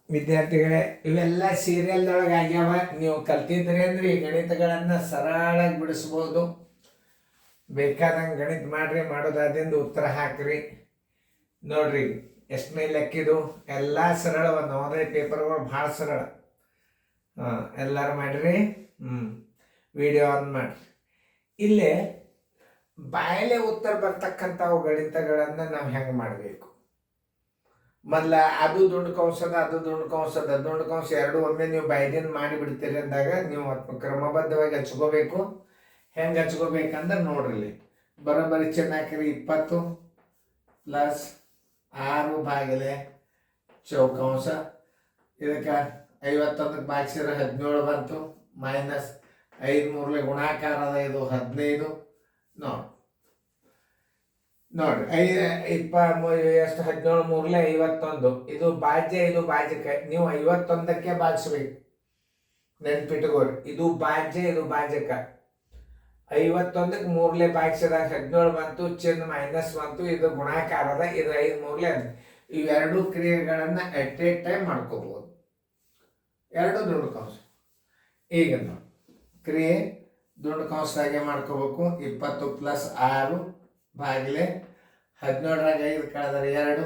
ವಿದ್ಯಾರ್ಥಿಗಳೇ, ಇವೆಲ್ಲ ಸೀರಿಯಲ್ದೊಳಗೆ ಆಗ್ಯಾವ. ನೀವು ಕಲ್ತಿದ್ರಿ ಅಂದ್ರೆ ಈ ಗಣಿತಗಳನ್ನು ಸರಳಾಗಿ ಬಿಡಿಸ್ಬೋದು. ಬೇಕಾದಂಗೆ ಗಣಿತ ಮಾಡ್ರಿ, ಮಾಡೋದಾದಿಂದ ಉತ್ತರ ಹಾಕ್ರಿ. ನೋಡ್ರಿ ಎಷ್ಟನೇ ಲೆಕ್ಕಿದು ಎಲ್ಲ ಸರಳ. ಒಂದು 9 ಪೇಪರ್ಗಳು ಭಾಳ ಸರಳ. ಎಲ್ಲರೂ ಮಾಡಿರಿ. ವಿಡಿಯೋ ಆನ್ ಮಾಡಿರಿ. ಇಲ್ಲೇ ಬಾಯಲ್ಲೇ ಉತ್ತರ ಬರ್ತಕ್ಕಂಥವು ಗಣಿತಗಳನ್ನು ನಾವು ಹೆಂಗೆ ಮಾಡಬೇಕು? ಮೊದಲ ಅದು ದುಂಡು ಕೌಂಸದ, ಅದು ದುಂಡು ಕೌಂಸದ, ದುಂಡು ಕೌಂಸ ಎರಡು ಒಮ್ಮೆ ನೀವು ಬಾಯ್ದಿಂದ ಮಾಡಿಬಿಡ್ತೀರಿ ಅಂದಾಗ ನೀವು ಕ್ರಮಬದ್ಧವಾಗಿ ಹಚ್ಕೋಬೇಕು. ಹೆಂಗೆ ಹಚ್ಕೋಬೇಕಂದ್ರೆ ನೋಡ್ರಿ, ಬರೋಬ್ಬರಿ ಚೆನ್ನಾಗಿರಿ. 20 + 6 ಭಾಗಿಲೆ ಚೌಕಂಶ. ಇದಕ್ಕೆ 51ಕ್ಕೆ ಭಾಗಿಸಿದ್ರೆ 17 ಬಂತು. -5 3 ಗುಣಾಕಾರ ಅದ, ಇದು 15. ನೋಡ್ರಿ 17 3 51. ಇದು ಭಾಜ್ಯ, ಇದು ಭಾಜ್ಯಕ್ಕೆ. ನೀವು 51ಕ್ಕೆ ಭಾಗಿಸ್ಬೇಕು. ನೆನ್ಪಿಟ್ಕೋರಿ, ಇದು ಭಾಜ್ಯ, ಇದು ಭಾಜ್ಯಕ. 51ಕ್ಕೆ 3 ಭಾಗಿಸಿದಾಗ 17 ಬಂತು, ಚಿಹ್ನೆ ಮೈನಸ್ ಬಂತು. ಇದು ಗುಣಾಕಾರದ, ಇದು 5 3 ಅಂತ. ಇವೆರಡು ಕ್ರಿಯೆಗಳನ್ನು ಅಟ್ ಎ ಟೈಮ್ ಮಾಡ್ಕೋಬಹುದು. ಎರಡು ದುಂಡು ಕೌಂಸ. ಈಗ ನಾವು ಕ್ರಿಯೆ ದುಂಡು ಕೌಂಸದಾಗೆ ಮಾಡ್ಕೋಬೇಕು. 20 + 6 ಭಾಗಿಲೆ 17ರಾಗ 5 ಕಳೆದರೆ 2.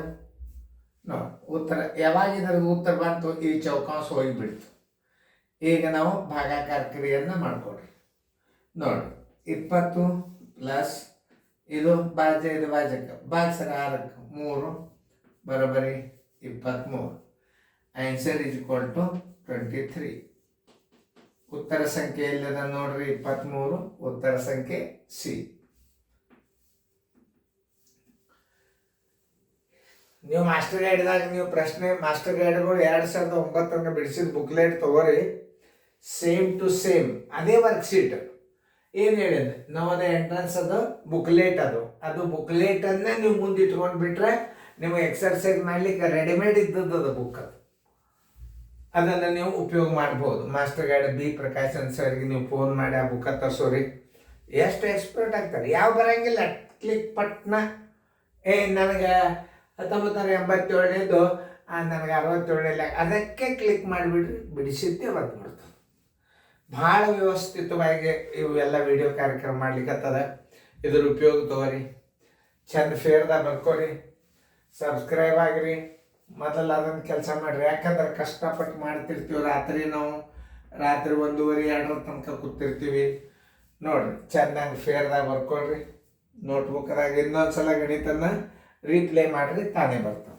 ನೋಡಿ ಉತ್ತರ. ಯಾವಾಗ ಇದ್ರದ್ದು ಉತ್ತರ ಬಂತು, ಈ ಚೌಕಾಂಶ ಹೋಗಿಬಿಡ್ತು. ಈಗ ನಾವು ಭಾಗಾಕಾರ ಕ್ರಿಯೆಯನ್ನು ಮಾಡ್ಕೊಡ್ರಿ. ನೋಡಿ 20 + ಇದು ಭಾಜ್ಯ, ಇದು ಭಾಜ್ಯಕ್ಕೆ. ಭಾಗಿಸ್ರೆ 6ಕ್ಕೆ 3 ಬರೋಬ್ಬರಿ 23. ಆನ್ಸರ್ = 23. ಉತ್ತರ ಸಂಖ್ಯೆ ಎಲ್ಲಿದೆ ನೋಡ್ರಿ, 23. ಉತ್ತರ ಸಂಖ್ಯೆ ಸಿ. ನೀವು ಮಾಸ್ಟರ್ ಗೈಡ್ದಾಗ ನೀವು ಪ್ರಶ್ನೆ ಮಾಸ್ಟರ್ ಗೈಡ್ಗಳು 2009 ಬಿಡಿಸಿದ ಬುಕ್ಲೆಟ್ ತಗೋರಿ. ಸೇಮ್ ಟು ಸೇಮ್ ಅದೇ ವರ್ಕ್ಶೀಟ್. ಏನು ಹೇಳಿದೆ, ನವೋದಯ ಎಂಟ್ರೆನ್ಸ್ ಅದು ಬುಕ್ಲೆಟ್. ಅದು ಬುಕ್ಲೆಟನ್ನು ನೀವು ಮುಂದೆ ಇಟ್ಕೊಂಡು ಬಿಟ್ರೆ ನಿಮಗೆ ಎಕ್ಸರ್ಸೈಸ್ ಮಾಡಲಿಕ್ಕೆ ರೆಡಿಮೇಡ್ ಇದ್ದದ್ದು ಅದು ಬುಕ್. ಅದನ್ನು ನೀವು ಉಪಯೋಗ ಮಾಡ್ಬೋದು. ಮಾಸ್ಟರ್ ಗೈಡ್ ಬಿ ಪ್ರಕಾಶನ್ ಸರ್ಗೆ ನೀವು ಫೋನ್ ಮಾಡಿ ಆ ಬುಕ್ಕ ತರಿಸೋರಿ. ಎಷ್ಟು ಎಕ್ಸ್ಪರ್ಟ್ ಆಗ್ತಾರೆ. ಯಾವ ಬರೋಂಗಿಲ್ಲ, ಕ್ಲಿಕ್ ಪಟ್ನ ನನಗೆ 1987ನೇದು, ನನಗೆ 67ನೇ, ಅದಕ್ಕೆ ಕ್ಲಿಕ್ ಮಾಡಿಬಿಡ್ರಿ, ಬಿಡಿಸಿದ್ದೆ ಬರ್ದು ಮಾಡ್ತದೆ. ಭಾಳ ವ್ಯವಸ್ಥಿತವಾಗಿ ಇವೆಲ್ಲ ವಿಡಿಯೋ ಕಾರ್ಯಕ್ರಮ ಮಾಡ್ಲಿಕ್ಕತ್ತದ. ಇದ್ರ ಉಪಯೋಗ ತಗೋರಿ. ಚಂದ ಫೇರ್ದಾಗ ಬರ್ಕೋರಿ. ಸಬ್ಸ್ಕ್ರೈಬ್ ಆಗಿರಿ. ಮೊದಲು ಅದನ್ನು ಕೆಲಸ ಮಾಡಿರಿ. ಯಾಕಂದ್ರೆ ಕಷ್ಟಪಟ್ಟು ಮಾಡ್ತಿರ್ತೀವಿ. ನಾವು ರಾತ್ರಿ 1:30 ತನಕ ಕೂತಿರ್ತೀವಿ. ನೋಡಿರಿ ಚೆನ್ನಾಗಿ ಫೇರ್ದಾಗ ಬರ್ಕೊಳ್ರಿ. ನೋಟ್ಬುಕ್ದಾಗ ಇನ್ನೊಂದು ಸಲ ಗಣಿತನ ರೀಪ್ಲೇ ಮಾಡಿರಿ, ತಾನೇ ಬರ್ತದೆ.